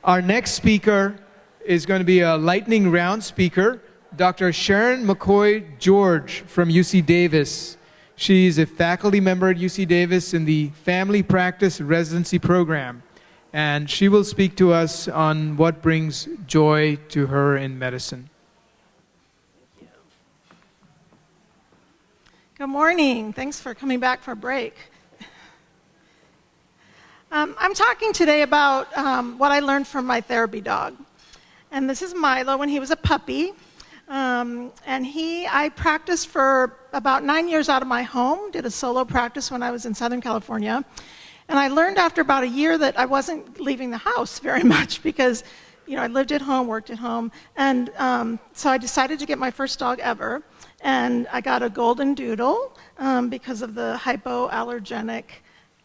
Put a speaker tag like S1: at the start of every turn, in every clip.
S1: Our next speaker is going to be a lightning round speaker, Dr. Sharon McCoy George from UC Davis. She's a faculty member at UC Davis in the Family Practice Residency Program, and she will speak to us on what brings joy to her in medicine.
S2: Good morning. Thanks for coming back for a break. I'm talking today about what I learned from my therapy dog. And this is Milo when he was a puppy. I practiced for about 9 years out of my home, did a solo practice when I was in Southern California. And I learned after about a year that I wasn't leaving the house very much because, I lived at home, worked at home. And so I decided to get my first dog ever. And I got a golden doodle because of the hypoallergenic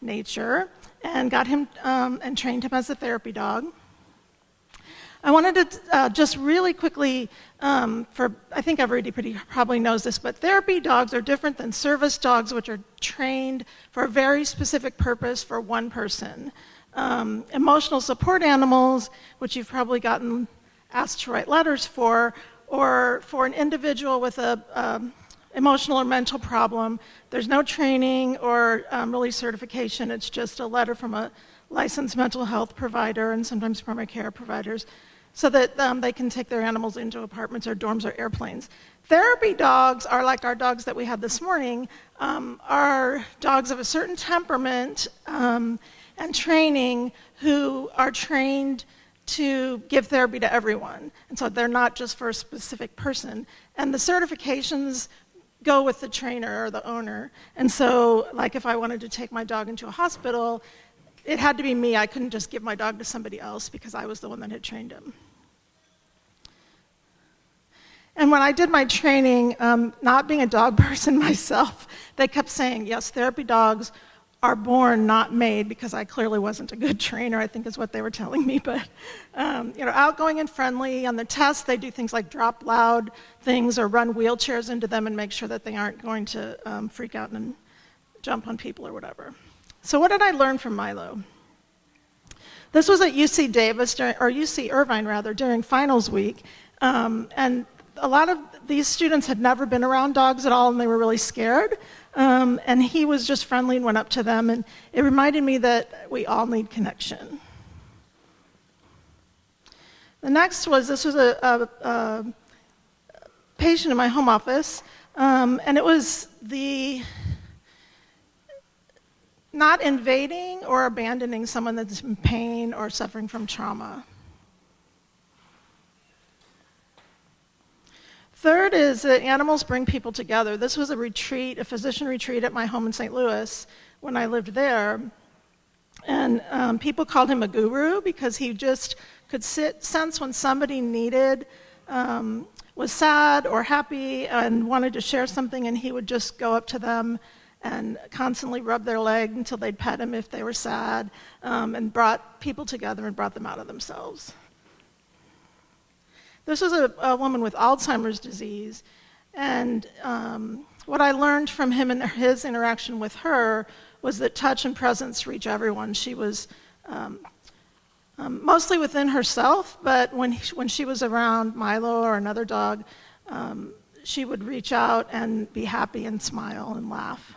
S2: nature, and got him and trained him as a therapy dog. I wanted to just really quickly, I think everybody probably knows this, but therapy dogs are different than service dogs, which are trained for a very specific purpose for one person. Emotional support animals, which you've probably gotten asked to write letters for, or for an individual with a emotional or mental problem, there's no training or really certification. It's just a letter from a licensed mental health provider and sometimes primary care providers so that they can take their animals into apartments or dorms or airplanes. Therapy dogs are like our dogs that we had this morning, are dogs of a certain temperament and training who are trained to give therapy to everyone. And so they're not just for a specific person. And the certifications go with the trainer or the owner. And so, like if I wanted to take my dog into a hospital, it had to be me. I couldn't just give my dog to somebody else because I was the one that had trained him. And when I did my training, not being a dog person myself, they kept saying, yes, therapy dogs are born, not made, because I clearly wasn't a good trainer, I think is what they were telling me. But, outgoing and friendly. On the test, they do things like drop loud things or run wheelchairs into them and make sure that they aren't going to freak out and jump on people or whatever. So what did I learn from Milo? This was at UC Davis, or UC Irvine rather, during finals week. And a lot of these students had never been around dogs at all, and they were really scared. And he was just friendly and went up to them, and it reminded me that we all need connection. The next was, this was a patient in my home office, and it was the not invading or abandoning someone that's in pain or suffering from trauma. Third is that animals bring people together. This was a retreat, a physician retreat at my home in St. Louis when I lived there. And people called him a guru because he just could sense when somebody was sad or happy and wanted to share something, and he would just go up to them and constantly rub their leg until they'd pet him if they were sad, and brought people together and brought them out of themselves. This was a woman with Alzheimer's disease, and what I learned from him and his interaction with her was that touch and presence reach everyone. She was mostly within herself, but when she was around Milo or another dog, she would reach out and be happy and smile and laugh.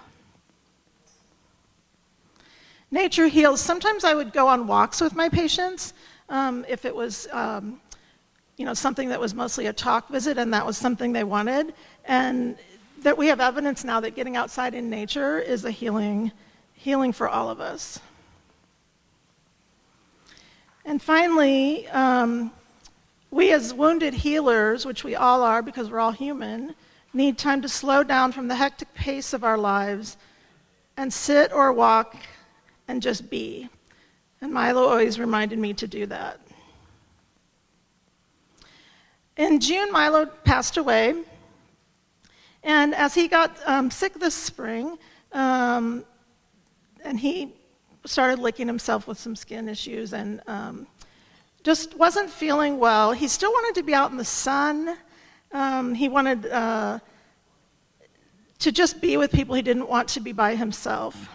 S2: Nature heals. Sometimes I would go on walks with my patients if it was something that was mostly a talk visit and that was something they wanted. And that we have evidence now that getting outside in nature is a healing for all of us. And finally, we as wounded healers, which we all are because we're all human, need time to slow down from the hectic pace of our lives and sit or walk and just be. And Milo always reminded me to do that. In June, Milo passed away, and as he got sick this spring, and he started licking himself with some skin issues and just wasn't feeling well. He still wanted to be out in the sun. He wanted to just be with people. He didn't want to be by himself.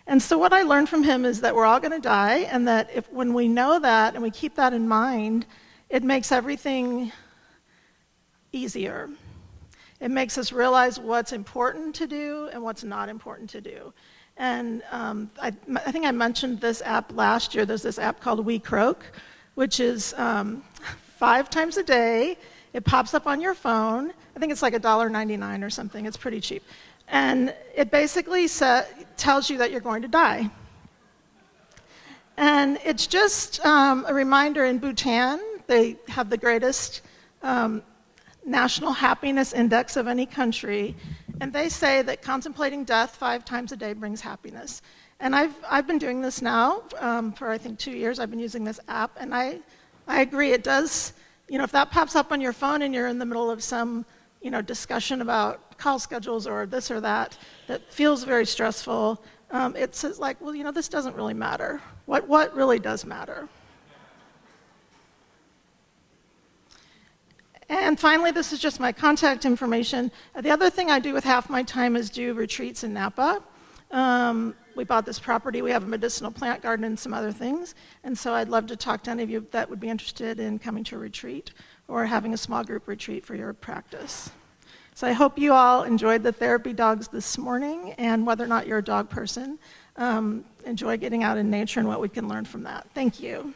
S2: And so what I learned from him is that we're all going to die, and that when we know that and we keep that in mind, it makes everything easier. It makes us realize what's important to do and what's not important to do. And I think I mentioned this app last year. There's this app called croak, which is 5 times a day. It pops up on your phone. I think it's like $1.99 or something. It's pretty cheap. And it basically tells you that you're going to die. And it's just a reminder. In Bhutan, they have the greatest national happiness index of any country. And they say that contemplating death 5 times a day brings happiness. And I've been doing this now for, I think, 2 years. I've been using this app. And I agree, it does. If that pops up on your phone and you're in the middle of some discussion about call schedules or this or that feels very stressful, it says like, well, this doesn't really matter. What really does matter? And finally, this is just my contact information. The other thing I do with half my time is do retreats in Napa. We bought this property. We have a medicinal plant garden and some other things. And so I'd love to talk to any of you that would be interested in coming to a retreat or having a small group retreat for your practice. So I hope you all enjoyed the therapy dogs this morning, and whether or not you're a dog person, enjoy getting out in nature and what we can learn from that. Thank you.